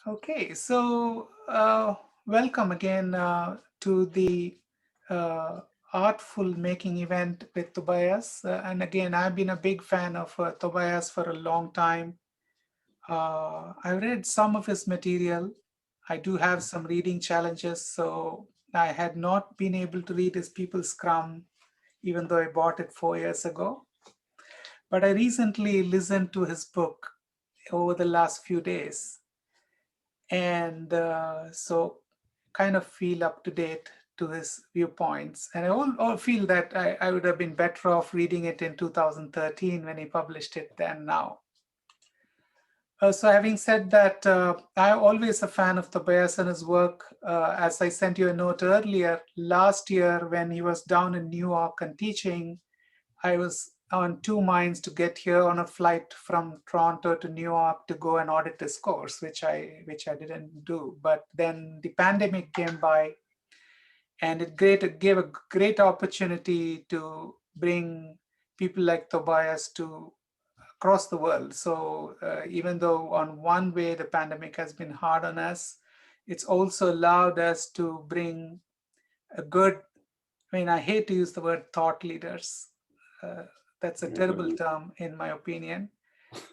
Okay, so welcome again to the uh, Artful Making event with Tobias. And again, I've been a big fan of Tobias for a long time. I read some of his material. I do have some reading challenges, so I had not been able to read his People Scrum, even though I bought it 4 years ago. But I recently listened to his book over the last few days, and so kind of feel up to date to his viewpoints. And I all feel that I would have been better off reading it in 2013 when he published it than now. So having said that, I'm always a fan of Tobias and his work. As I sent you a note earlier, last year when he was down in New York and teaching, I was on two minds to get here on a flight from Toronto to New York to go and audit this course, which I didn't do. But then the pandemic came by, and it gave a great opportunity to bring people like Tobias to across the world. So even though on one way the pandemic has been hard on us, it's also allowed us to bring a good, I mean, I hate to use the word thought leaders. Uh, that's a terrible term in my opinion.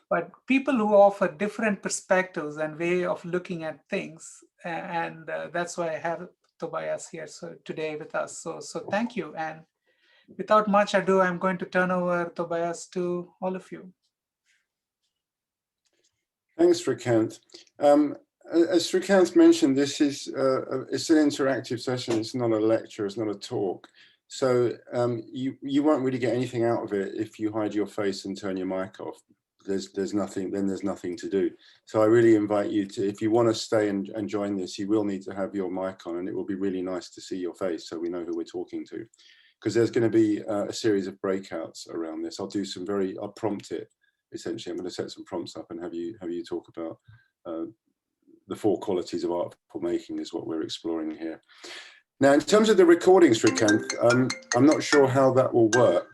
But people who offer different perspectives and way of looking at things, and that's why I have Tobias here today with us. So thank you. And without much ado, I'm going to turn over Tobias to all of you. Thanks, Srikanth. As Srikanth mentioned, this is it's an interactive session. It's not a lecture. It's not a talk. So you won't really get anything out of it if you hide your face and turn your mic off. There's nothing. Then there's nothing to do. So I really invite you to, if you want to stay and join this, you will need to have your mic on, and it will be really nice to see your face so we know who we're talking to. Because there's going to be a series of breakouts around this. I'll prompt it. Essentially, I'm going to set some prompts up and have you talk about the four qualities of artful making is what we're exploring here. Now, in terms of the recording, Srikanth, I'm not sure how that will work.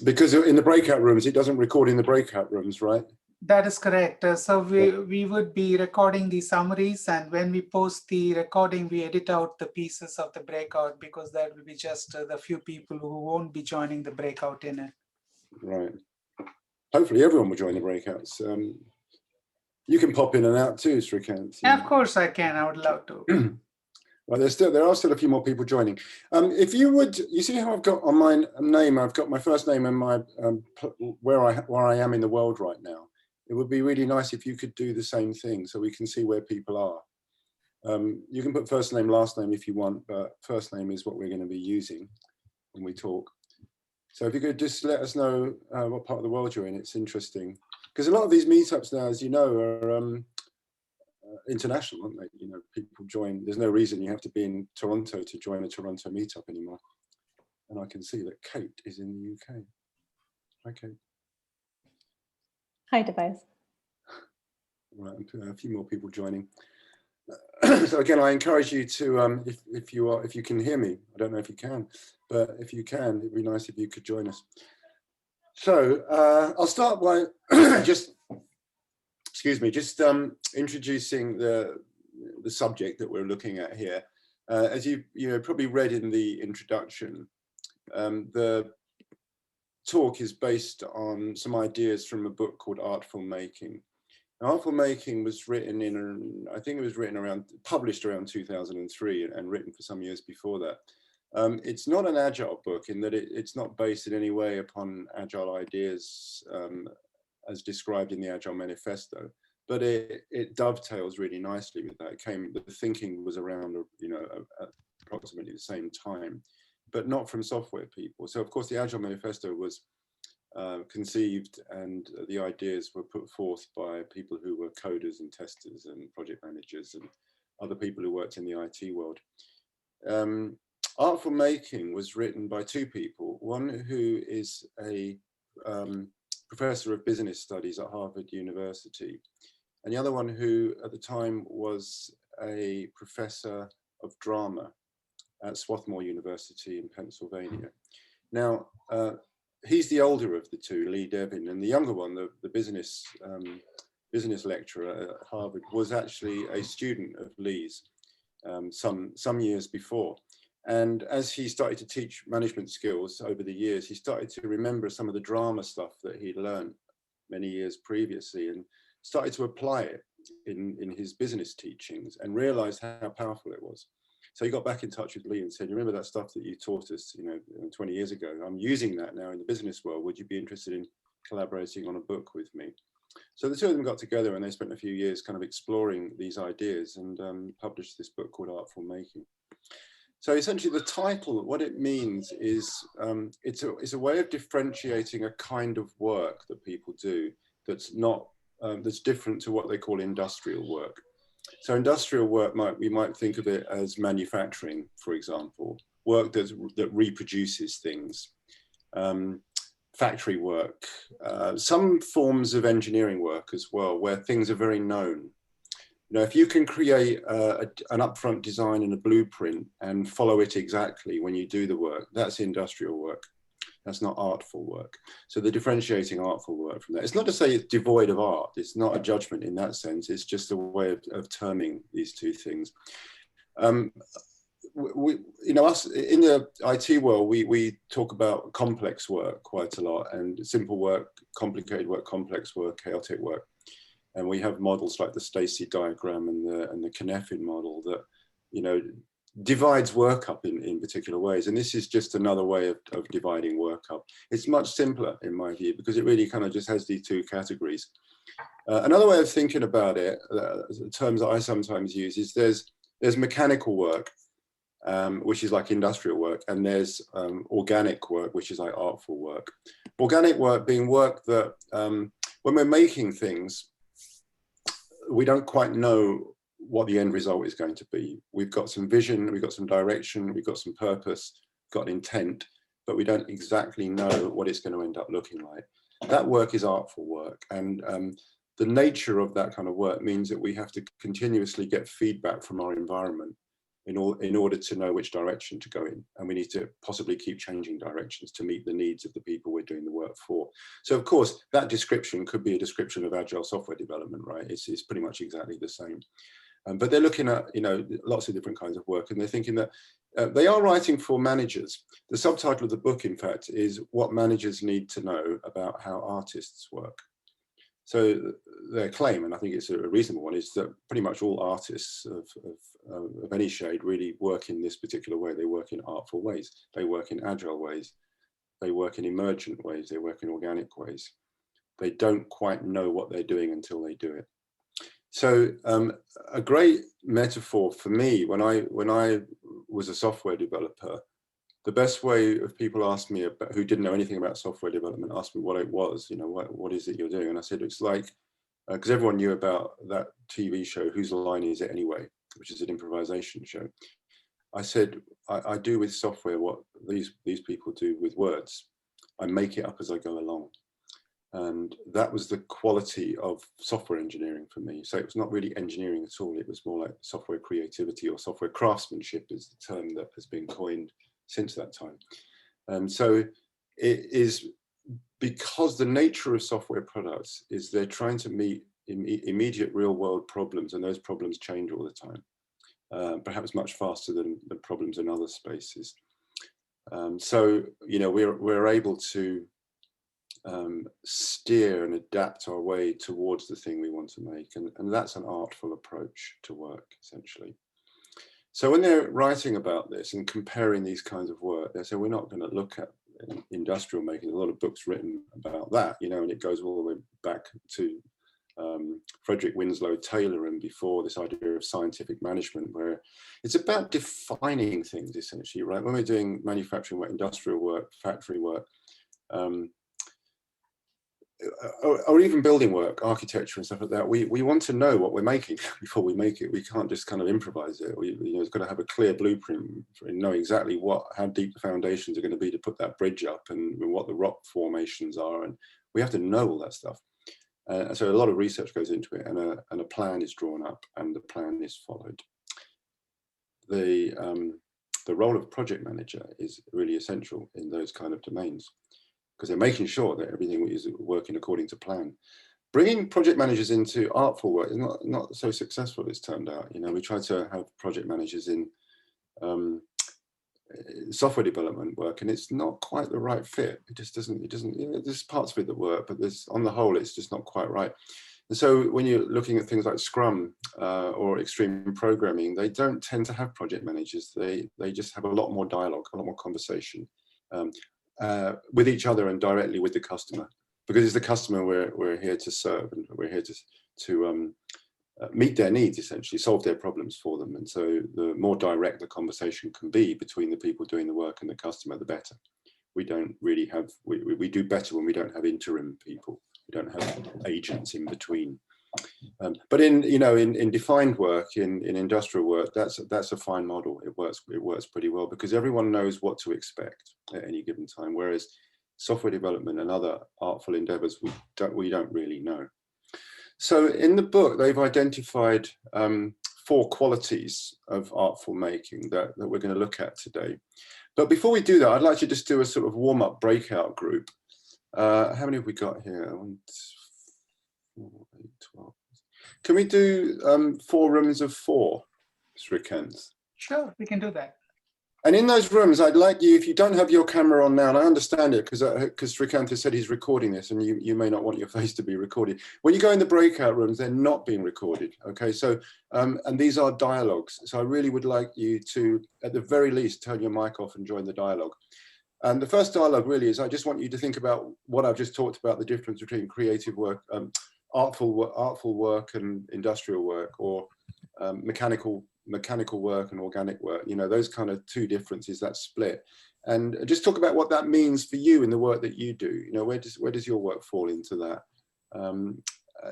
Because in the breakout rooms, it doesn't record in the breakout rooms, right? That is correct. So we would be recording the summaries, and when we post the recording, we edit out the pieces of the breakout because that will be just the few people who won't be joining the breakout in it. Right. Hopefully everyone will join the breakouts. You can pop in and out too, Srikanth. Yeah, of course I can. I would love to. Well, there are still a few more people joining. If you would, you see how I've got on my name, I've got my first name and my where I am in the world right now. It would be really nice if you could do the same thing so we can see where people are. You can put first name, last name if you want, but first name is what we're going to be using when we talk. So if you could just let us know what part of the world you're in, it's interesting. Because a lot of these meetups now, as you know, are international, aren't they? You know, people join. There's no reason you have to be in Toronto to join a Toronto meetup anymore. And I can see that Kate is in the UK. Hi, Kate. Hi, Tobias. Right, a few more people joining. So again, I encourage you to, if you can hear me, I don't know if you can, but if you can, it'd be nice if you could join us. So I'll start by just introducing the subject that we're looking at here. As you probably read in the introduction, the talk is based on some ideas from a book called Artful Making. Artful Making was written I think it was published around 2003 and written for some years before that. It's not an agile book in that it's not based in any way upon agile ideas as described in the Agile Manifesto, but it dovetails really nicely with that. The thinking was around, approximately the same time, but not from software people. So of course the Agile Manifesto was conceived and the ideas were put forth by people who were coders and testers and project managers and other people who worked in the IT world. Artful Making was written by two people, one who is a professor of business studies at Harvard University, and the other one who at the time was a professor of drama at Swarthmore University in Pennsylvania. Now, he's the older of the two, Lee Devin, and the younger one, the business lecturer at Harvard, was actually a student of Lee's some years before. And as he started to teach management skills over the years, he started to remember some of the drama stuff that he'd learned many years previously and started to apply it in his business teachings and realized how powerful it was. So he got back in touch with Lee and said, you remember that stuff that you taught us, 20 years ago? I'm using that now in the business world. Would you be interested in collaborating on a book with me? So the two of them got together and they spent a few years kind of exploring these ideas and published this book called Artful Making. So essentially the title, what it means is it's a way of differentiating a kind of work that people do that's not, that's different to what they call industrial work. So industrial work, we might think of it as manufacturing, for example, work that reproduces things, factory work, some forms of engineering work as well, where things are very known. If you can create an upfront design and a blueprint and follow it exactly when you do the work, that's industrial work. That's not artful work. So the differentiating artful work from that. It's not to say it's devoid of art. It's not a judgment in that sense. It's just a way of terming these two things. Us in the IT world, we talk about complex work quite a lot, and simple work, complicated work, complex work, chaotic work. And we have models like the Stacey diagram and the Kneffin model that, divides work up in particular ways. And this is just another way of dividing work up. It's much simpler in my view, because it really kind of just has these two categories. Another way of thinking about it, terms that I sometimes use, is there's mechanical work, which is like industrial work, and there's organic work, which is like artful work. Organic work being work that when we're making things, we don't quite know what the end result is going to be. We've got some vision, we've got some direction, we've got some purpose, got intent, but we don't exactly know what it's going to end up looking like. That work is artful work. And the nature of that kind of work means that we have to continuously get feedback from our environment in order to know which direction to go in. And we need to possibly keep changing directions to meet the needs of the people we're doing the work for. So of course, that description could be a description of agile software development, right? It's pretty much exactly the same. But they're looking at, lots of different kinds of work, and they're thinking that they are writing for managers. The subtitle of the book, in fact, is What Managers Need to Know About How Artists Work. So their claim, and I think it's a reasonable one, is that pretty much all artists of any shade really work in this particular way. They work in artful ways. They work in agile ways. They work in emergent ways. They work in organic ways. They don't quite know what they're doing until they do it. So a great metaphor for me, when I was a software developer, the best way of people asked me about, who didn't know anything about software development, asked me what it was, what is it you're doing? And I said, it's like, because everyone knew about that TV show, Whose Line Is It Anyway, which is an improvisation show. I said, I do with software what these people do with words. I make it up as I go along. And that was the quality of software engineering for me. So it was not really engineering at all. It was more like software creativity, or software craftsmanship is the term that has been coined since that time. So it is because the nature of software products is they're trying to meet immediate real world problems, and those problems change all the time, perhaps much faster than the problems in other spaces. So, we're able to steer and adapt our way towards the thing we want to make. And that's an artful approach to work, essentially. So when they're writing about this and comparing these kinds of work, they say, we're not going to look at industrial making. There's a lot of books written about that, and it goes all the way back to Frederick Winslow Taylor and before, this idea of scientific management, where it's about defining things, essentially, right? When we're doing manufacturing work, industrial work, factory work, or even building work, architecture and stuff like that, we want to know what we're making before we make it. We can't just kind of improvise it. It's got to have a clear blueprint and know exactly how deep the foundations are going to be to put that bridge up, and what the rock formations are, and we have to know all that stuff. So a lot of research goes into it, and a plan is drawn up, and the plan is followed. The role of project manager is really essential in those kind of domains. because they're making sure that everything is working according to plan. Bringing project managers into artful work is not so successful, it's turned out. You know, we try to have project managers in software development work, and it's not quite the right fit. It just doesn't, you know, there's parts of it that work, but there's, on the whole, it's just not quite right. And so when you're looking at things like Scrum or extreme programming, they don't tend to have project managers. They just have a lot more dialogue, a lot more conversation with each other and directly with the customer, because it's the customer we're here to serve, and we're here to meet their needs, essentially solve their problems for them. And so the more direct the conversation can be between the people doing the work and the customer, the better. We don't really have, we do better when we don't have interim people. We don't have agents in between. But in, you know, in defined work, in industrial work, that's a fine model. It works pretty well, because everyone knows what to expect at any given time. Whereas software development and other artful endeavors, we don't really know. So in the book, they've identified 4 qualities of artful making that we're going to look at today. But before we do that, I'd like to just do a sort of warm-up breakout group. How many have we got here? 1, 2, 4, 8, 12. Can we do 4 rooms of 4, Srikanth? Sure, we can do that. And in those rooms, I'd like you, if you don't have your camera on now, and I understand it because Srikanth has said he's recording this, and you may not want your face to be recorded. When you go in the breakout rooms, they're not being recorded, okay? So, and these are dialogues. So I really would like you to, at the very least, turn your mic off and join the dialogue. And the first dialogue really is, I just want you to think about what I've just talked about, the difference between creative work, artful work and industrial work, or mechanical work and organic work, you know, those kind of 2 differences, that split. And just talk about what that means for you in the work that you do. You know, where does your work fall into that?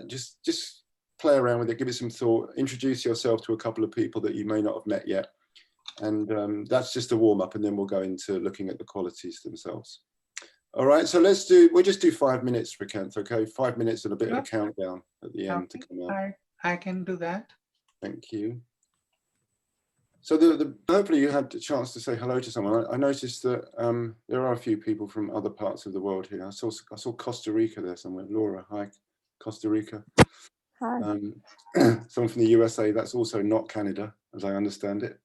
Just play around with it, give it some thought, introduce yourself to a couple of people that you may not have met yet. And that's just a warm up, and then we'll go into looking at the qualities themselves. All right, so we'll just do 5 minutes, Srikanth, okay? 5 minutes and a bit of a countdown at the end to come out. I can do that. Thank you. So hopefully you had the chance to say hello to someone. I noticed that there are a few people from other parts of the world here. I saw Costa Rica there somewhere. Laura, hi, Costa Rica. Hi. Someone from the USA. That's also not Canada, as I understand it.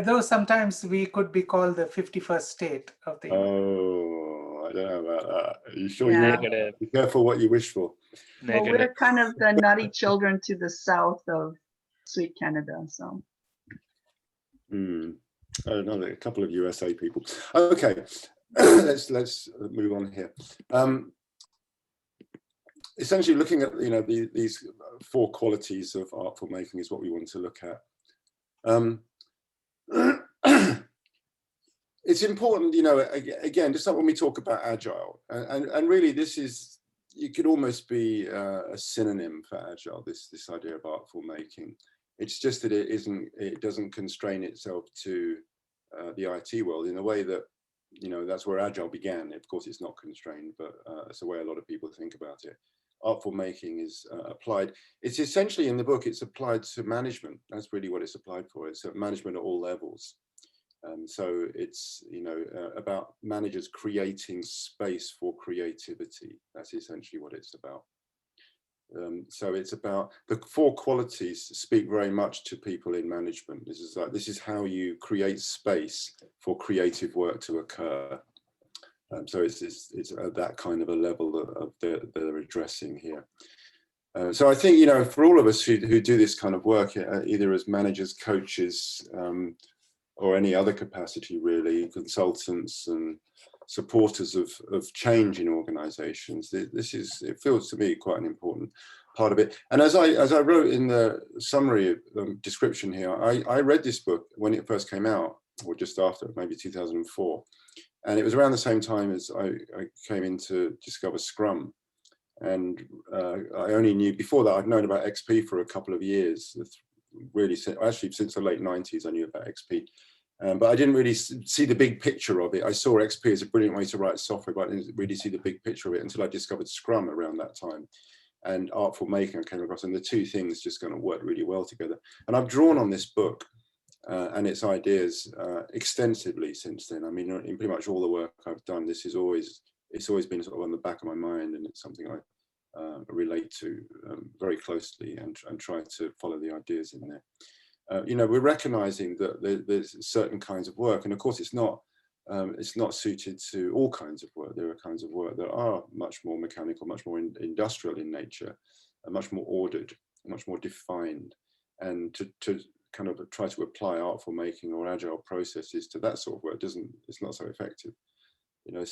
Though sometimes we could be called the 51st state of the Union. Oh, I don't know about that. Are you sure? Yeah. You want to be careful what you wish for? Well, Negative. we're kind of the nutty children to the south of sweet Canada, so. I don't know, a couple of USA people. Okay, let's move on here. Essentially, looking at, you know, these 4 qualities of artful making is what we want to look at. It's important, you know, again, just like when we talk about agile, and really this is, you could almost be a synonym for agile, this idea of artful making. It's just that it doesn't constrain itself to the IT world in a way that, you know, that's where agile began. Of course, it's not constrained, but it's the way a lot of people think about it. Artful making is applied. It's essentially, in the book, it's applied to management. That's really what it's applied for. It's management at all levels. So it's, you know, about managers creating space for creativity. That's essentially what it's about. So it's about the 4 qualities speak very much to people in management. This is how you create space for creative work to occur. So it's at that kind of a level that they're addressing here. So I think, you know, for all of us who do this kind of work, either as managers, coaches, or any other capacity, really, consultants and supporters of change in organizations, it feels to me quite an important part of it. And as I wrote in the summary description here, I read this book when it first came out, or just after, maybe 2004. And it was around the same time as I came in to discover Scrum. And I only knew, before that, I'd known about XP for a couple of years. Really, actually, since the late 90s, I knew about XP. But I didn't really see the big picture of it. I saw XP as a brilliant way to write software, but I didn't really see the big picture of it until I discovered Scrum around that time. And Artful Making I came across, and the 2 things just kind of worked really well together. And I've drawn on this book and its ideas extensively since then. I mean, in pretty much all the work I've done, it's always been sort of on the back of my mind, and it's something I relate to very closely and try to follow the ideas in there. You know, we're recognizing that there's certain kinds of work, and of course it's not suited to all kinds of work. There are kinds of work that are much more mechanical, much more industrial in nature, and much more ordered, much more defined, and to kind of try to apply artful making or agile processes to that sort of work it's not so effective. You know,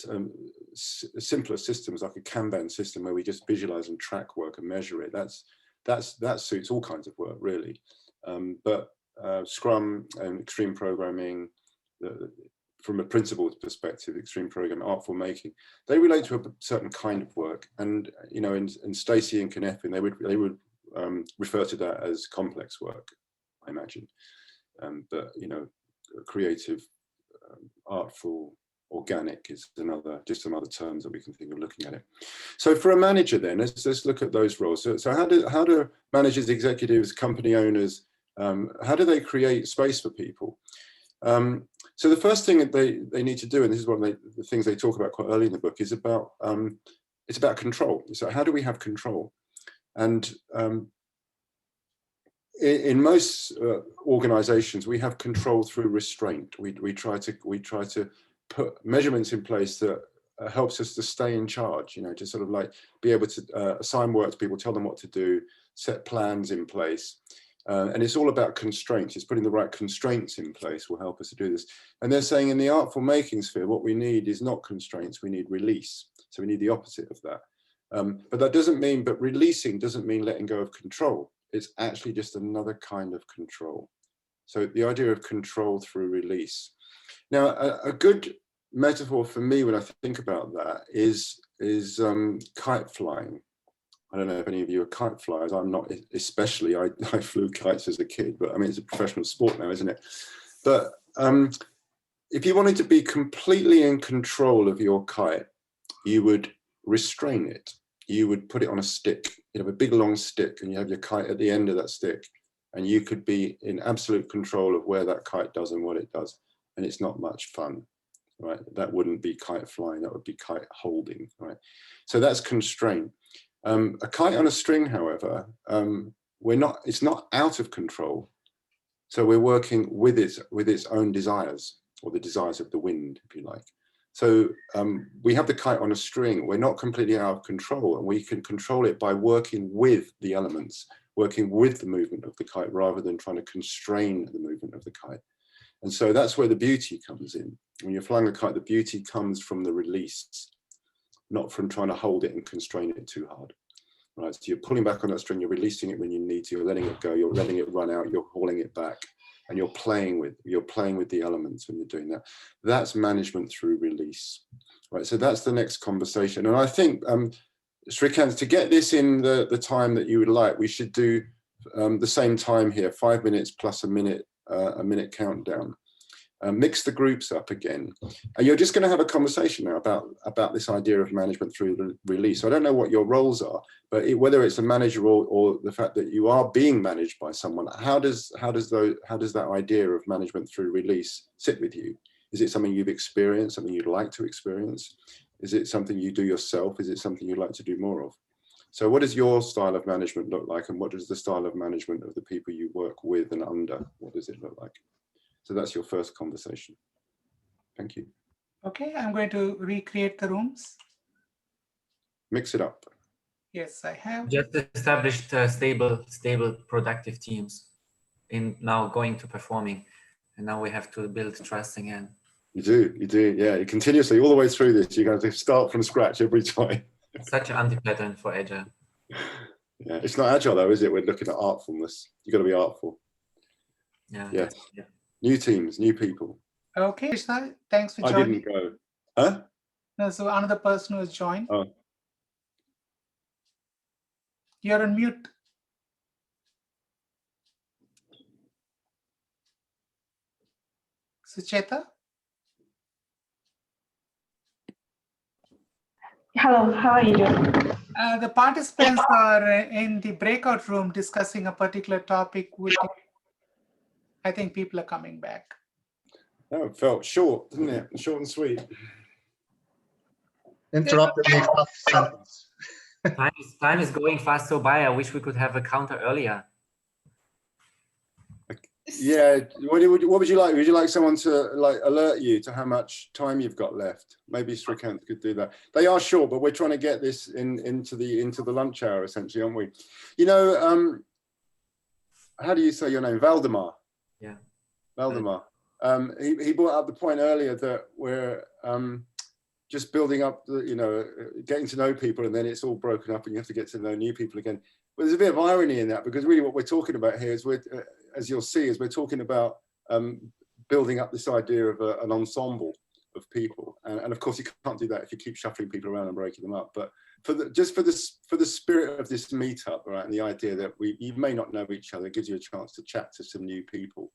simpler systems like a Kanban system where we just visualize and track work and measure it, that suits all kinds of work really. But Scrum and extreme programming, from a principles perspective, extreme programming, artful making, they relate to a certain kind of work. And you know, in Stacey and Kneffin, they would refer to that as complex work, I imagine. But you know, creative, artful, organic is just some other terms that we can think of looking at it. So for a manager then, let's look at those roles. So how do managers, executives, company owners, how do they create space for people? So the first thing that they need to do, and this is one of the things they talk about quite early in the book, is about it's about control. So how do we have control? And in most organizations, we have control through restraint. We try to put measurements in place that helps us to stay in charge, you know, to sort of like be able to assign work to people, tell them what to do, set plans in place. And it's all about constraints. It's putting the right constraints in place will help us to do this. And they're saying in the artful making sphere, what we need is not constraints, we need release. So we need the opposite of that. But that doesn't mean, but releasing doesn't mean letting go of control. It's actually just another kind of control. So the idea of control through release. Now, a good metaphor for me when I think about that is kite flying. I don't know if any of you are kite flyers. I'm not, especially. I flew kites as a kid, but I mean, it's a professional sport now, isn't it? But if you wanted to be completely in control of your kite, you would restrain it. You would put it on a stick. You have a big long stick and you have your kite at the end of that stick, and you could be in absolute control of where that kite does and what it does. And it's not much fun, right? That wouldn't be kite flying, that would be kite holding, right? So that's constraint. A kite on a string, however, it's not out of control. So we're working with its own desires, or the desires of the wind, if you like. So we have the kite on a string. We're not completely out of control, and we can control it by working with the elements, working with the movement of the kite, rather than trying to constrain the movement of the kite. And so that's where the beauty comes in. When you're flying a kite, the beauty comes from the release, not from trying to hold it and constrain it too hard. Right? So you're pulling back on that string, you're releasing it when you need to, you're letting it go, you're letting it run out, you're hauling it back, and you're playing with the elements when you're doing that. That's management through release. Right? So that's the next conversation. And I think, Srikant, to get this in the time that you would like, we should do the same time here, 5 minutes plus a minute countdown. Mix the groups up again, and you're just going to have a conversation now about this idea of management through release. So I don't know what your roles are, but whether it's a manager or the fact that you are being managed by someone, how does that idea of management through release sit with you? Is it something you've experienced, something you'd like to experience? Is it something you do yourself? Is it something you'd like to do more of? So what does your style of management look like, and what does the style of management of the people you work with and under, what does it look like? So that's your first conversation. Thank you. Okay, I'm going to recreate the rooms. Mix it up. Yes, I have. Just established stable, productive teams in now going to performing. And now we have to build trust again. You do. Yeah, you continuously, all the way through this, you're going to start from scratch every time. Such an anti-pattern for Agile. Yeah, it's not Agile though, is it? We're looking at artfulness. You've got to be artful. Yeah. Yes. Yeah. New teams, new people. Okay, Krishna, thanks for joining. I didn't go. Huh? No, so another person who has joined. Oh. You're on mute. Sucheta? Hello, how are you doing? The participants are in the breakout room discussing a particular topic. I think people are coming back. Oh, it felt short, didn't it? Short and sweet. Interrupted mid sentence. Time is going fast so by. I wish we could have a counter earlier. Yeah. What would you like? Would you like someone to like alert you to how much time you've got left? Maybe Srikanth could do that. They are short, but we're trying to get this into the lunch hour essentially, aren't we? You know, how do you say your name? Valdemar. Yeah. Valdemar. He brought up the point earlier that we're just building up, getting to know people, and then it's all broken up and you have to get to know new people again. But there's a bit of irony in that, because really what we're talking about here is, as you'll see, is we're talking about building up this idea of an ensemble of people. And of course you can't do that if you keep shuffling people around and breaking them up. But for the spirit of this meetup, right, and the idea that you may not know each other, it gives you a chance to chat to some new people.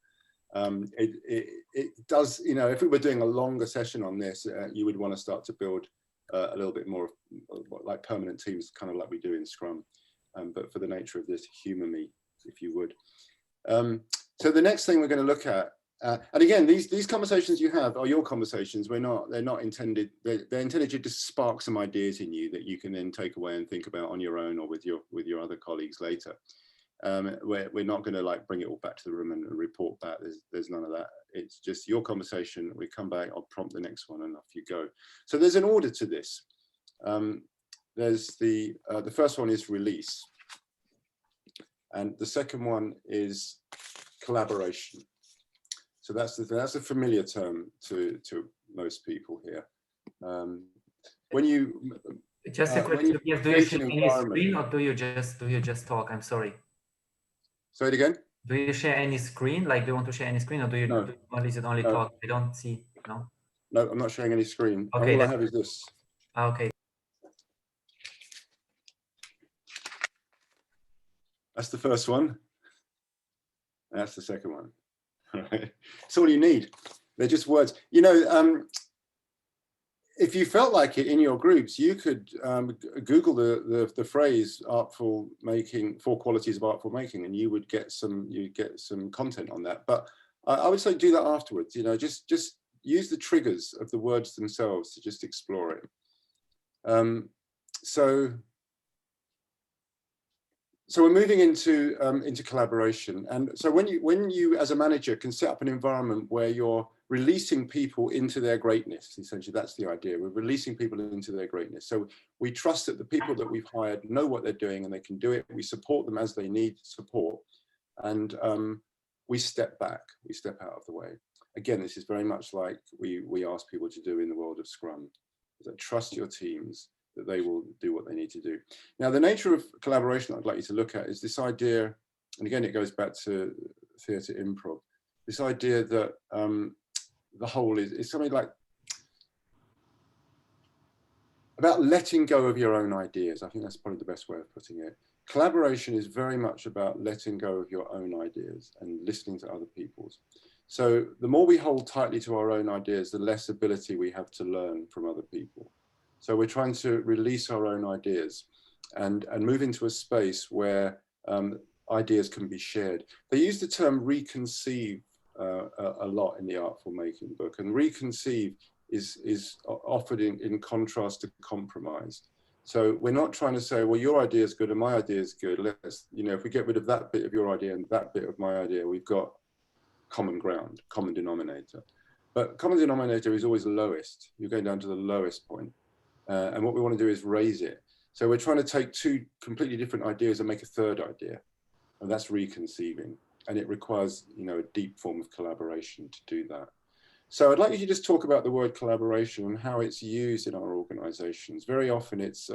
It does, if we were doing a longer session on this, you would want to start to build a little bit more like permanent teams, kind of like we do in Scrum. But for the nature of this, humour me, if you would. So the next thing we're going to look at, and again, these conversations you have are your conversations. They're not intended. They're intended to just spark some ideas in you that you can then take away and think about on your own or with your other colleagues later. We're not going to like bring it all back to the room and report back. There's none of that. It's just your conversation. We come back, I'll prompt the next one, and off you go. So there's an order to this. There's the first one is release, and the second one is collaboration. So that's a familiar term to most people here. When you just a question, do you share any screen, or do you just talk? I'm sorry. Say it again. Do you share any screen? Like, do you want to share any screen, or do you? No. Or is it only talk? I don't see. No. No, I'm not sharing any screen. Okay. All I have is this. Okay. That's the first one. And that's the second one. Right. It's all you need. They're just words. If you felt like it in your groups, you could Google the phrase "artful making," 4 qualities of artful making, and you would get some content on that. But I would say do that afterwards. Just use the triggers of the words themselves to just explore it. So we're moving into collaboration, and so when you as a manager can set up an environment where you're releasing people into their greatness, essentially that's the idea. We're releasing people into their greatness. So we trust that the people that we've hired know what they're doing and they can do it. We support them as they need support, and we step back, we step out of the way. Again, this is very much like we ask people to do in the world of Scrum. That trust your teams, that they will do what they need to do. Now, the nature of collaboration I'd like you to look at is this idea, and again, it goes back to theatre improv, this idea that the whole is something like about letting go of your own ideas. I think that's probably the best way of putting it. Collaboration is very much about letting go of your own ideas and listening to other people's. So the more we hold tightly to our own ideas, the less ability we have to learn from other people. So we're trying to release our own ideas and move into a space where ideas can be shared. They use the term reconceive a lot in the Artful Making book, and reconceive is offered in contrast to compromise. So we're not trying to say, well, your idea is good and my idea is good. Let's, if we get rid of that bit of your idea and that bit of my idea, we've got common ground, common denominator. But common denominator is always the lowest. You're going down to the lowest point. And what we want to do is raise it. So we're trying to take 2 completely different ideas and make a third idea. And that's reconceiving. And it requires, a deep form of collaboration to do that. So I'd like you to just talk about the word collaboration and how it's used in our organizations. Very often it's,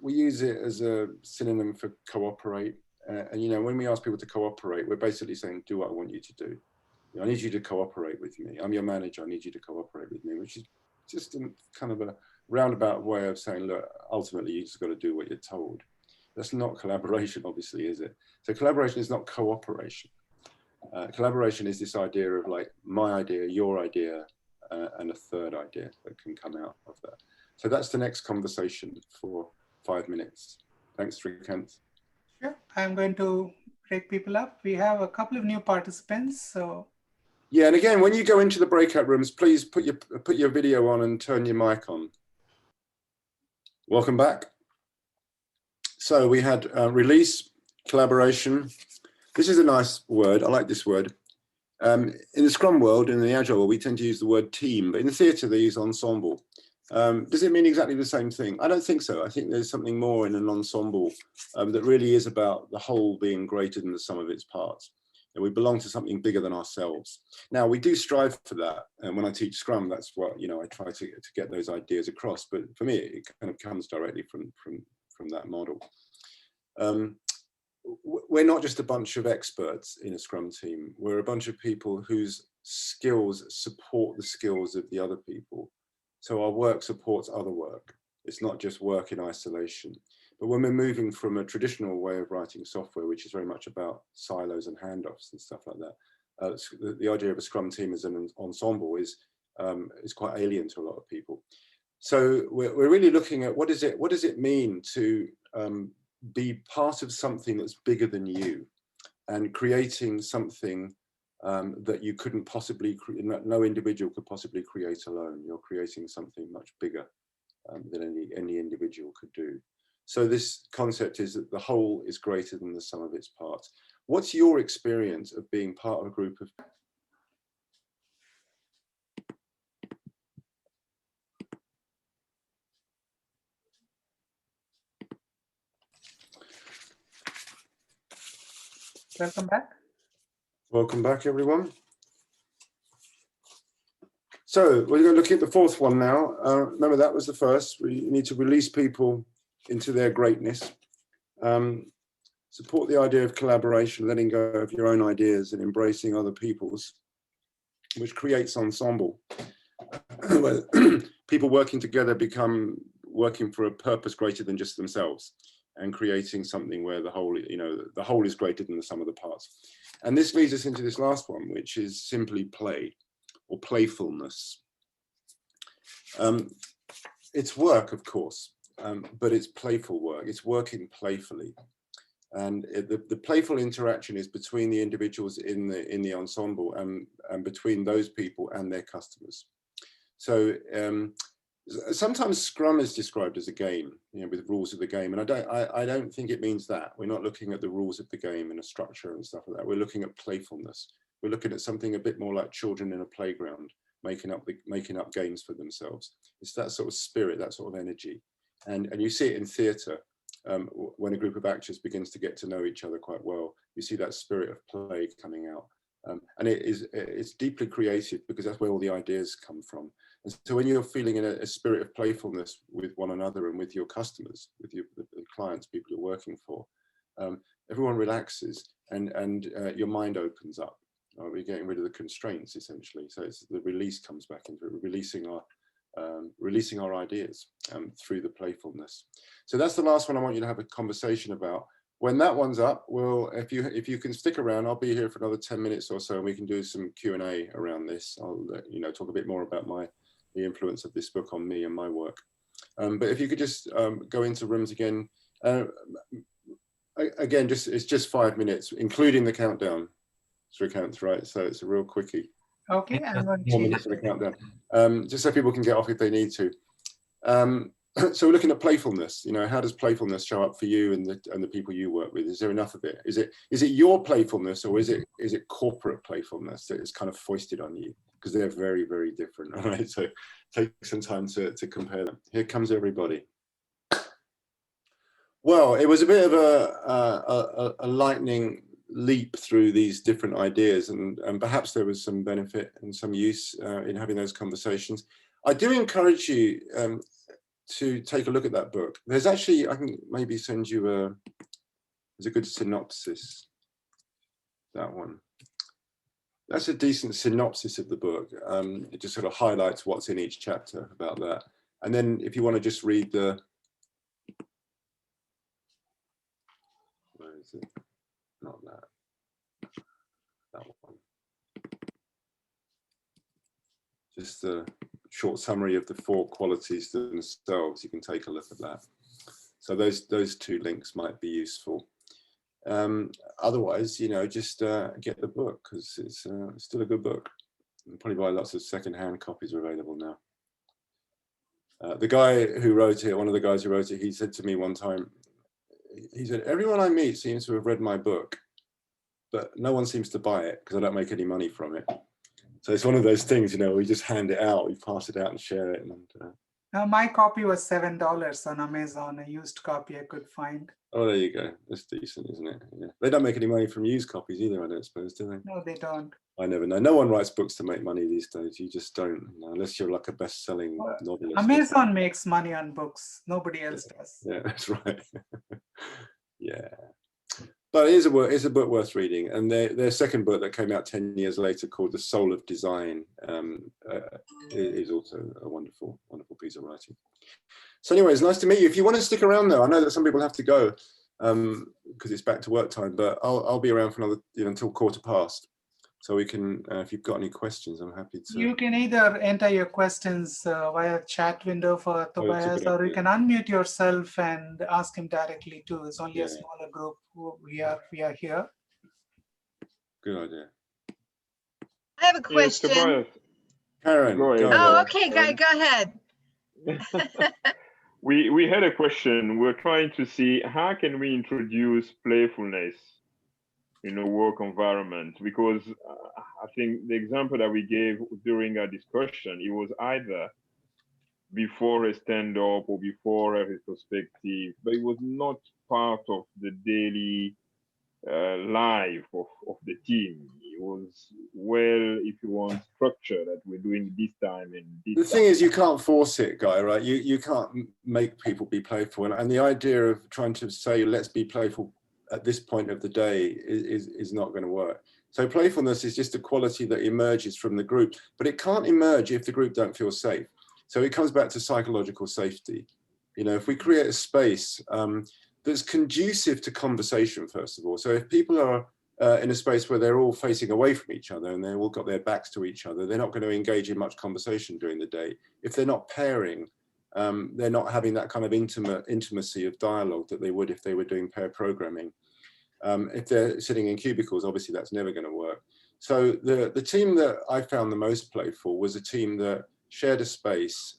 we use it as a synonym for cooperate. And when we ask people to cooperate, we're basically saying, do what I want you to do. I need you to cooperate with me. I'm your manager, I need you to cooperate with me, which is just kind of a roundabout way of saying, look, ultimately you just got to do what you're told. That's not collaboration, obviously, is it? So collaboration is not cooperation. Collaboration is this idea of like my idea, your idea, and a third idea that can come out of that. So that's the next conversation for 5 minutes. Thanks, Srikanth. Sure. I'm going to break people up. We have a couple of new participants, so. Yeah, and again, when you go into the breakout rooms, please put your video on and turn your mic on. Welcome back. So we had release, collaboration. This is a nice word. I like this word. In the Scrum world, in the Agile world, we tend to use the word team, but in the theatre they use ensemble. Does it mean exactly the same thing? I don't think so. I think there's something more in an ensemble that really is about the whole being greater than the sum of its parts. And we belong to something bigger than ourselves. Now, we do strive for that. And when I teach Scrum, that's what, you know, I try to get those ideas across. But for me, it kind of comes directly from that model. We're not just a bunch of experts in a Scrum team. We're a bunch of people whose skills support the skills of the other people. So our work supports other work. It's not just work in isolation. But when we're moving from a traditional way of writing software, which is very much about silos and handoffs and stuff like that, the idea of a Scrum team as an ensemble is quite alien to a lot of people. So we're really looking at what does it mean to be part of something that's bigger than you, and creating something that you couldn't possibly, no individual could possibly create alone. You're creating something much bigger than any individual could do. So this concept is that the whole is greater than the sum of its parts. What's your experience of being part of a group of? Welcome back. Welcome back, everyone. So we're going to look at the fourth one now. Remember, that was the first. We need to release people into their greatness. Support the idea of collaboration, letting go of your own ideas and embracing other people's, which creates ensemble. People working together become working for a purpose greater than just themselves, and creating something where the whole, you know, the whole is greater than the sum of the parts. And this leads us into this last one, which is simply play, or playfulness. It's work, of course, but it's playful work. It's working playfully. And the playful interaction is between the individuals in the ensemble and between those people and their customers. So sometimes Scrum is described as a game, you know, with rules of the game, and I don't think it means that. We're not looking at the rules of the game and a structure and stuff like that. We're looking at playfulness. We're looking at something a bit more like children in a playground, making up games for themselves. It's that sort of spirit, that sort of energy, and you see it in theatre. When a group of actors begins to get to know each other quite well, you see that spirit of play coming out, and it's deeply creative, because that's where all the ideas come from. And so when you're feeling in a spirit of playfulness with one another and with your customers, with the clients, people you're working for, everyone relaxes, and your mind opens up. We're getting rid of the constraints, essentially. So it's the release comes back into it, releasing our ideas through the playfulness. So that's the last one I want you to have a conversation about. When that one's up, well, if you can stick around, I'll be here for another 10 minutes or so, and we can do some Q&A around this. I'll talk a bit more about the influence of this book on me and my work. But if you could just go into rooms again. Again, it's just 5 minutes, including the countdown. 3 counts, right? So it's a real quickie. Okay, I'm going 4 minutes of the countdown. Just so people can get off if they need to. So we're looking at playfulness. You know, how does playfulness show up for you and the people you work with? Is there enough of it? Is it your playfulness, or is it corporate playfulness that is kind of foisted on you? Because they're very, very different. All right, so take some time to compare them. Here comes everybody. Well, it was a bit of a lightning leap through these different ideas, and perhaps there was some benefit and some use in having those conversations. I do encourage you to take a look at that book. There's actually, I can maybe send you there's a good synopsis. That one. That's a decent synopsis of the book. It just sort of highlights what's in each chapter about that. And then if you want to just read where is it? Not that one. Just a short summary of the 4 qualities themselves. You can take a look at that. So those 2 links might be useful. Otherwise, you know, just get the book, because it's still a good book. You can probably buy lots of second-hand copies are available now. The guy who wrote it, one of the guys who wrote it, he said to me one time, he said, everyone I meet seems to have read my book, but no one seems to buy it because I don't make any money from it. So it's one of those things, you know, we just hand it out, we pass it out and share it. And, My copy was $7 on Amazon, a used copy I could find. oh, there you go. That's decent, isn't it? Yeah. They don't make any money from used copies either, I don't suppose, do they? No, they don't. I never know. No one writes books to make money these days. You just don't, you know, unless you're like a best-selling novelist. Amazon makes money on books. Nobody else does. Yeah, that's right. Yeah. But it is a book worth reading. And their second book that came out 10 years later, called The Soul of Design, is also a wonderful, wonderful piece of writing. So anyway, it's nice to meet you. If you want to stick around though, I know that some people have to go because it's back to work time, but I'll be around for another, you know, until 15:15. So we can, if you've got any questions, I'm happy to. You can either enter your questions via chat window for Tobias, or you can unmute yourself and ask him directly too. It's only a smaller group. We are here. Good idea. I have a question. Yes, Karen, go ahead. Oh, okay, go ahead. We had a question. We're trying to see how can we introduce playfulness in a work environment, because I think the example that we gave during our discussion, it was either before a stand-up or before a retrospective, but it was not part of the daily life of the team. It was, well, if you want, structure that we're doing this time and this. The thing is, you can't force it, Guy, right? You can't make people be playful, and the idea of trying to say let's be playful at this point of the day is not going to work. So playfulness is just a quality that emerges from the group, but it can't emerge if the group don't feel safe. So it comes back to psychological safety. You know, if we create a space that's conducive to conversation, first of all. So if people are in a space where they're all facing away from each other and they've all got their backs to each other, they're not going to engage in much conversation during the day. If they're not pairing, they're not having that kind of intimacy of dialogue that they would if they were doing pair programming. If they're sitting in cubicles, obviously that's never going to work. So the team that I found the most playful was a team that shared a space,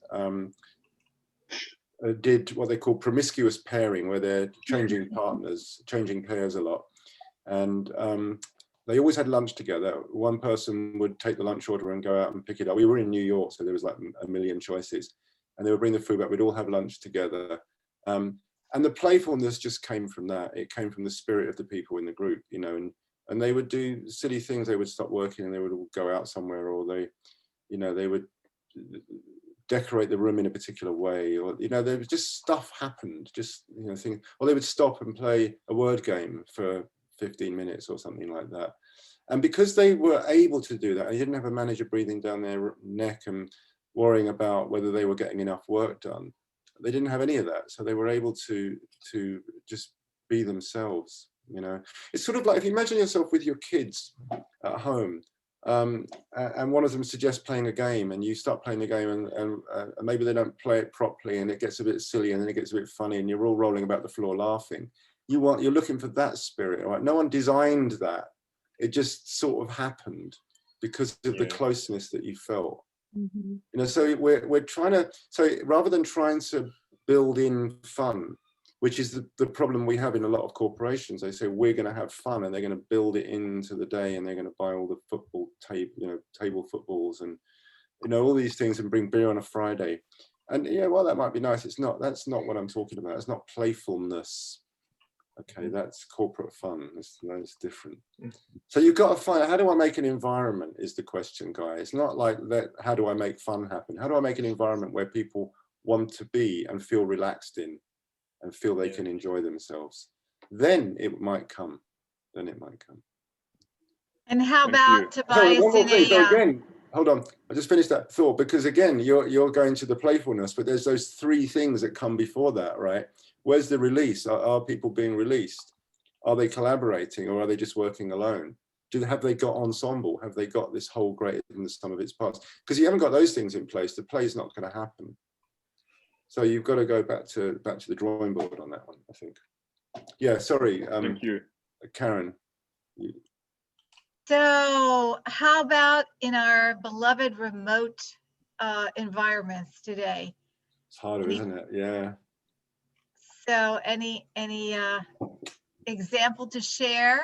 did what they call promiscuous pairing, where they're changing partners, changing pairs a lot. And they always had lunch together. One person would take the lunch order and go out and pick it up. We were in New York, so there was like a million choices. And they would bring the food back. We'd all have lunch together. And the playfulness just came from that. It came from the spirit of the people in the group, you know, and they would do silly things. They would stop working and they would all go out somewhere, or they, you know, they would decorate the room in a particular way, or, you know, there was just stuff happened, just, you know, things, or they would stop and play a word game for 15 minutes or something like that. And because they were able to do that, they didn't have a manager breathing down their neck and worrying about whether they were getting enough work done. They didn't have any of that. So they were able to just be themselves, you know. It's sort of like if you imagine yourself with your kids at home, and one of them suggests playing a game, and you start playing the game, and maybe they don't play it properly, and it gets a bit silly, and then it gets a bit funny, and you're all rolling about the floor laughing. You're looking for that spirit, right? No one designed that. It just sort of happened because of the closeness that you felt. Mm-hmm. You know, so we're trying to, so rather than trying to build in fun, which is the problem we have in a lot of corporations, they say we're going to have fun, and they're going to build it into the day, and they're going to buy all the football table footballs, and, you know, all these things, and bring beer on a Friday. And yeah, well, that might be nice. It's not. That's not what I'm talking about. It's not playfulness. Okay, that's corporate fun. That's different. So you've got to find out, how do I make an environment is the question, Guy. It's not like that, how do I make fun happen? How do I make an environment where people want to be and feel relaxed in and feel they can enjoy themselves? Then it might come. Then it might come. And how about Tobias? So one more thing. So again, hold on. I just finished that thought, because again, you're going to the playfulness, but there's those three things that come before that, right? Where's the release? Are people being released? Are they collaborating, or are they just working alone? Have they got ensemble? Have they got this whole greater than the sum of its parts? Because you haven't got those things in place, the play's not going to happen. So you've got to go back to the drawing board on that one, I think. Yeah, sorry. Thank you. Karen. So how about in our beloved remote environments today? It's harder, isn't it? Yeah. So any example to share?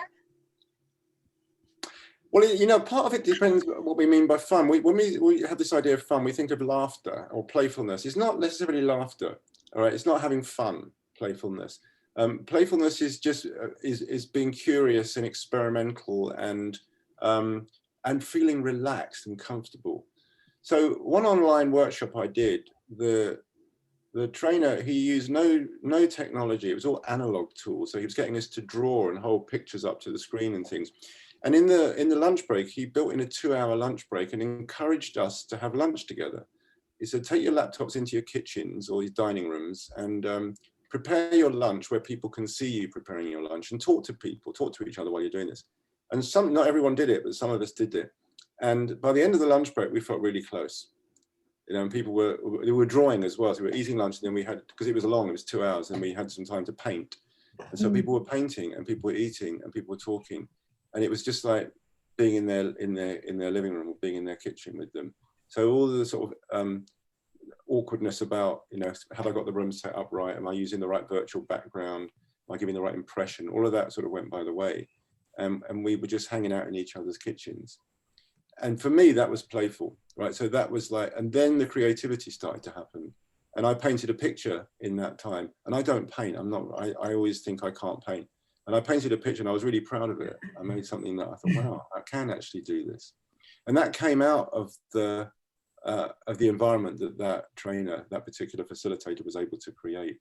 Well, you know, part of it depends what we mean by fun. When we have this idea of fun, we think of laughter or playfulness. It's not necessarily laughter, all right? It's not having fun, playfulness. Playfulness is just is being curious and experimental and feeling relaxed and comfortable. So one online workshop I did, the trainer, he used no technology. It was all analog tools. So he was getting us to draw and hold pictures up to the screen and things. And in the lunch break, he built in a 2-hour lunch break and encouraged us to have lunch together. He said, take your laptops into your kitchens or your dining rooms and prepare your lunch where people can see you preparing your lunch, and talk to people, talk to each other while you're doing this. And not everyone did it, but some of us did it. And by the end of the lunch break, we felt really close. You know, and people were drawing as well. So we were eating lunch, and then we had, because it was long, it was 2 hours, and we had some time to paint. And so people were painting, and people were eating, and people were talking. And it was just like being in their living room or being in their kitchen with them. So all the sort of awkwardness about, you know, have I got the room set up right? Am I using the right virtual background? Am I giving the right impression? All of that sort of went by the way. And we were just hanging out in each other's kitchens. And for me, that was playful, right? So that was like, and then the creativity started to happen. And I painted a picture in that time. And I don't paint, I always think I can't paint. And I painted a picture and I was really proud of it. I made something that I thought, wow, I can actually do this. And that came out of the environment that trainer, that particular facilitator was able to create.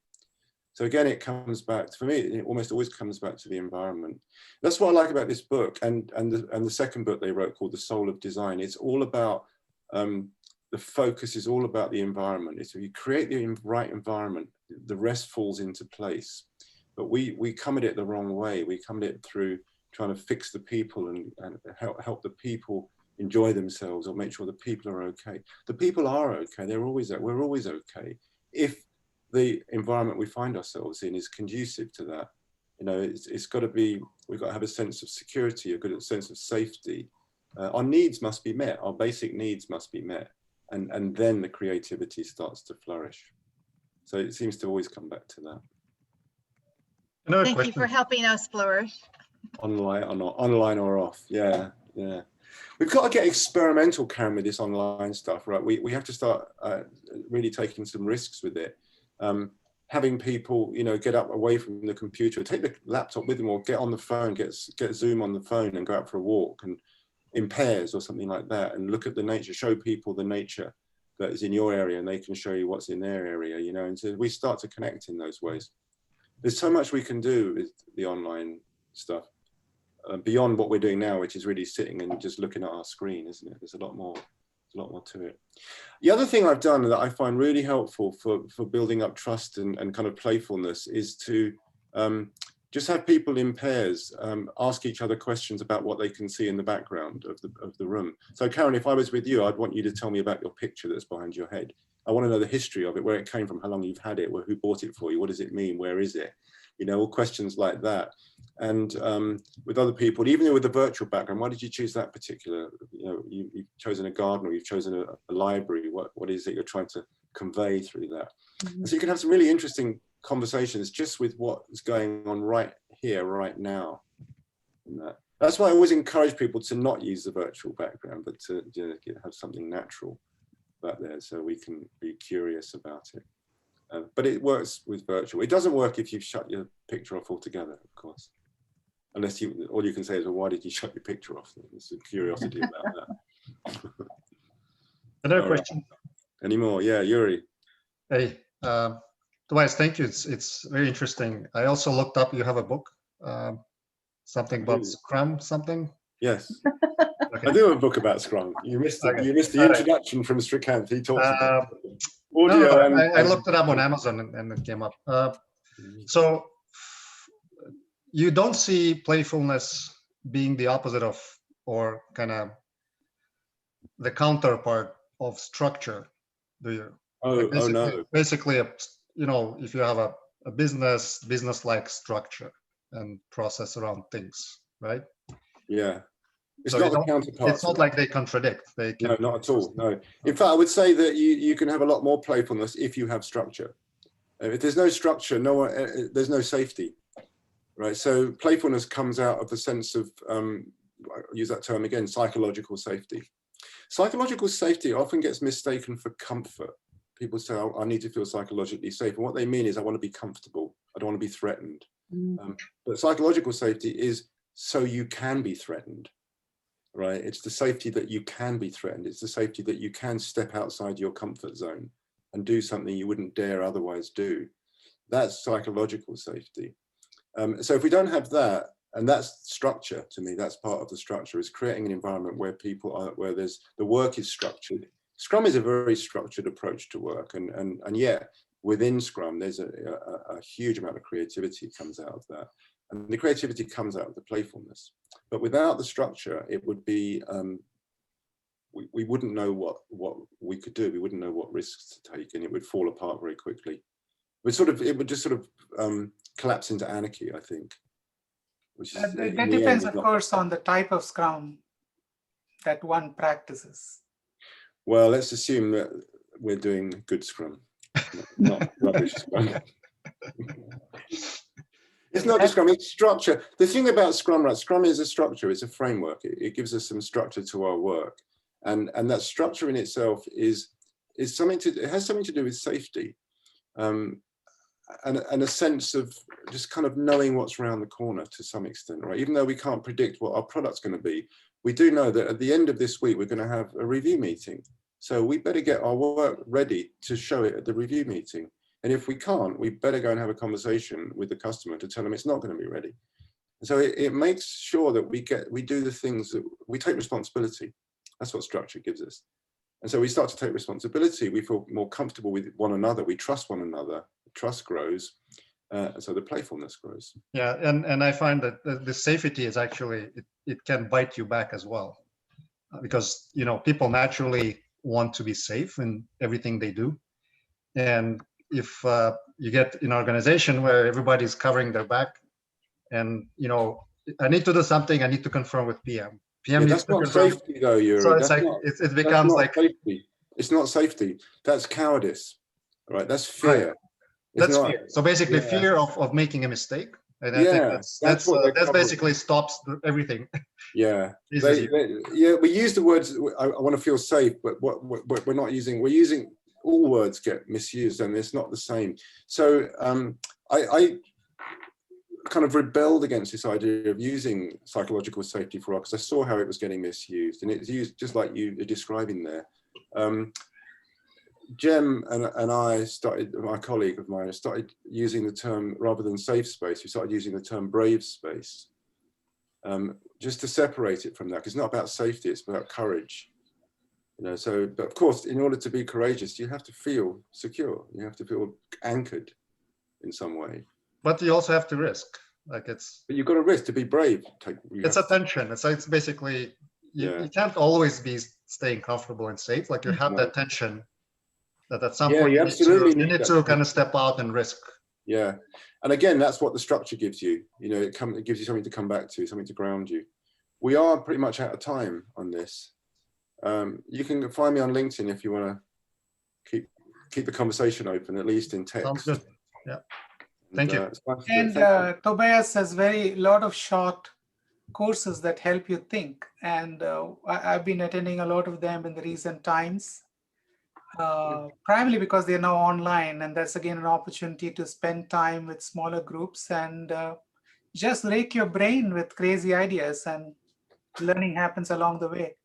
So again, it comes back, for me, it almost always comes back to the environment. That's what I like about this book and the second book they wrote called The Soul of Design. It's all about, the focus is all about the environment. It's if you create the right environment, the rest falls into place. But we come at it the wrong way. We come at it through trying to fix the people and help the people enjoy themselves or make sure the people are okay. The people are okay. We're always okay if the environment we find ourselves in is conducive to that. You know, it's got to be, we've got to have a sense of security, a good sense of safety. Our needs must be met. Our basic needs must be met. And then the creativity starts to flourish. So it seems to always come back to that. Another Thank you question. for helping us flourish. Online or not, online or off. Yeah. We've got to get experimental, Karen, with this online stuff, right? We have to start really taking some risks with it. Having people, you know, get up away from the computer, take the laptop with them, or get on the phone, get Zoom on the phone and go out for a walk and in pairs or something like that, and look at the nature, show people the nature that is in your area, and they can show you what's in their area, you know. And so we start to connect in those ways. There's so much we can do with the online stuff beyond what we're doing now, which is really sitting and just looking at our screen, isn't it? There's a lot more to it. The other thing I've done that I find really helpful for building up trust and kind of playfulness is to just have people in pairs ask each other questions about what they can see in the background of the room. So Karen, if I was with you, I'd want you to tell me about your picture that's behind your head. I want to know the history of it, where it came from, how long you've had it, who bought it for you, what does it mean, where is it? You know, all questions like that. And with other people, even with the virtual background, why did you choose that particular, you know, you've chosen a garden, or you've chosen a library, what is it you're trying to convey through that? And so you can have some really interesting conversations just with what's going on right here, right now. That's why I always encourage people to not use the virtual background, but to have something natural back there so we can be curious about it. But it works with virtual. It doesn't work if you've shut your picture off altogether, of course. Unless all you can say is, well, why did you shut your picture off? There's a curiosity about that. Another question. Any more? Yeah, Yuri. Hey, Tobias, thank you. It's very interesting. I also looked up, you have a book, something about Scrum, something? Yes. Okay. I do have a book about Scrum. You missed it. Okay. You missed the introduction from Srikanth. He talks about audio. I looked it up on Amazon and it came up. So you don't see playfulness being the opposite of, or kind of the counterpart of structure, do you? Oh no. Basically, you know, if you have a business-like structure, and process around things, right? Yeah. It's So not the counterpart. it's not like they contradict. They can. No, not at all. No. In fact, I would say that you can have a lot more playfulness if you have structure. If there's no structure, there's no safety, right? So playfulness comes out of the sense of, I'll use that term again, psychological safety. Psychological safety often gets mistaken for comfort. People say, oh, I need to feel psychologically safe. And what they mean is I want to be comfortable. I don't want to be threatened. But psychological safety is so you can be threatened. Right? It's the safety that you can be threatened. It's the safety that you can step outside your comfort zone and do something you wouldn't dare otherwise do. That's psychological safety. So if we don't have that, and that's structure to me, that's part of the structure, is creating an environment where people are, where the work is structured. Scrum is a very structured approach to work. And yet within Scrum, there's a huge amount of creativity comes out of that. And the creativity comes out of the playfulness. But without the structure, it would be, we wouldn't know what we could do. We wouldn't know what risks to take, and it would fall apart very quickly. It would just sort of collapse into anarchy, I think. Which is, that depends, of course, on the type of Scrum that one practices. Well, let's assume that we're doing good Scrum, not rubbish Scrum. It's not just Scrum, it's structure. The thing about Scrum, right? Scrum is a structure, it's a framework. It gives us some structure to our work. And that structure in itself is something to, it has something to do with safety. And a sense of just kind of knowing what's around the corner to some extent, right? Even though we can't predict what our product's going to be, we do know that at the end of this week, we're going to have a review meeting. So we better get our work ready to show it at the review meeting. And if we can't, we better go and have a conversation with the customer to tell them it's not going to be ready. And so it makes sure that we do the things that we take responsibility. That's what structure gives us. And so we start to take responsibility. We feel more comfortable with one another. We trust one another. Trust grows. And so the playfulness grows. Yeah, and I find that the safety is actually, it can bite you back as well. Because, you know, people naturally want to be safe in everything they do. And if you get an organization where everybody's covering their back and, you know, I need to do something, I need to confirm with PM. PM that's not safety though, Yuri. So it's like, it becomes like safety. It's not safety. That's cowardice, right? That's fear. Right. That's fear. So basically fear of making a mistake. And I think that's basically stops everything. Yeah. We use the words, I want to feel safe, but what we're not using, we're using, all words get misused and it's not the same. So I kind of rebelled against this idea of using psychological safety for us because I saw how it was getting misused, and it's used just like you are describing there. Jem and I started, my colleague of mine, started using the term, rather than safe space, we started using the term brave space, just to separate it from that, because it's not about safety, it's about courage. You know, so, but of course, in order to be courageous, you have to feel secure. You have to feel anchored in some way. But you also have to risk. Like it's. But you've got to risk to be brave. It's a tension. It's basically you can't always be staying comfortable and safe. Like you have that tension that at some point you need to kind of step out and risk. Yeah, and again, that's what the structure gives you. You know, it gives you something to come back to, something to ground you. We are pretty much out of time on this. You can find me on LinkedIn if you want to keep the conversation open, at least in text. Sounds good. Yeah. Thank you. And Tobias has lot of short courses that help you think. And I've been attending a lot of them in the recent times, primarily because they're now online. And that's again an opportunity to spend time with smaller groups and just rake your brain with crazy ideas, and learning happens along the way.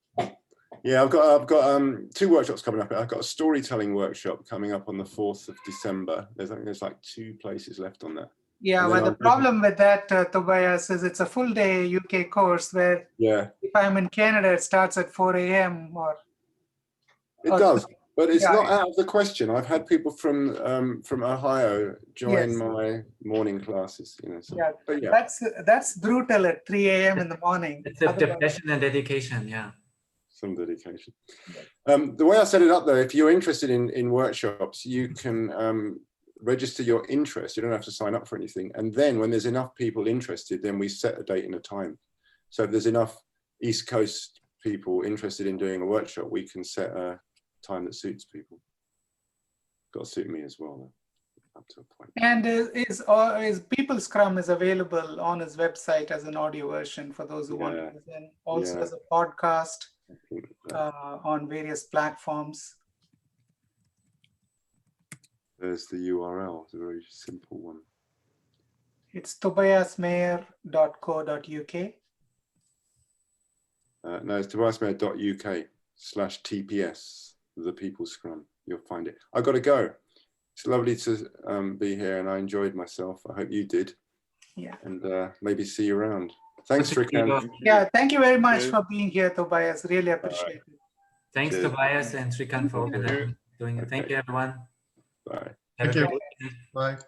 Yeah, I've got 2 workshops coming up. I've got a storytelling workshop coming up on the 4th of December. I think there's like 2 places left on that. Yeah, well, the problem with that, Tobias, is it's a full day UK course where if I'm in Canada, it starts at 4 a.m. It does, but it's not out of the question. I've had people from Ohio join my morning classes. You know, so, that's brutal at 3 a.m. in the morning. It's a dedication and dedication, Some dedication. The way I set it up though, if you're interested in workshops, you can, register your interest. You don't have to sign up for anything. And then when there's enough people interested, then we set a date and a time. So if there's enough East Coast people interested in doing a workshop, we can set a time that suits people. Got to suit me as well, though, up to a point. And is People Scrum is available on his website as an audio version for those who want to listen. Also as a podcast on various platforms. There's the URL. It's a very simple one. It's tobiasmayer.co.uk. No, it's tobiasmayer.uk/TPS, the People Scrum. You'll find it. I got to go. It's lovely to be here, and I enjoyed myself. I hope you did. Yeah. And maybe see you around. Thanks, Srikanth. Yeah, thank you very much for being here, Tobias. Really appreciate it. Thanks, Cheers. Tobias and Srikanth for doing it. Thank you, everyone. Bye. Have a Thank you. great weekend. Bye.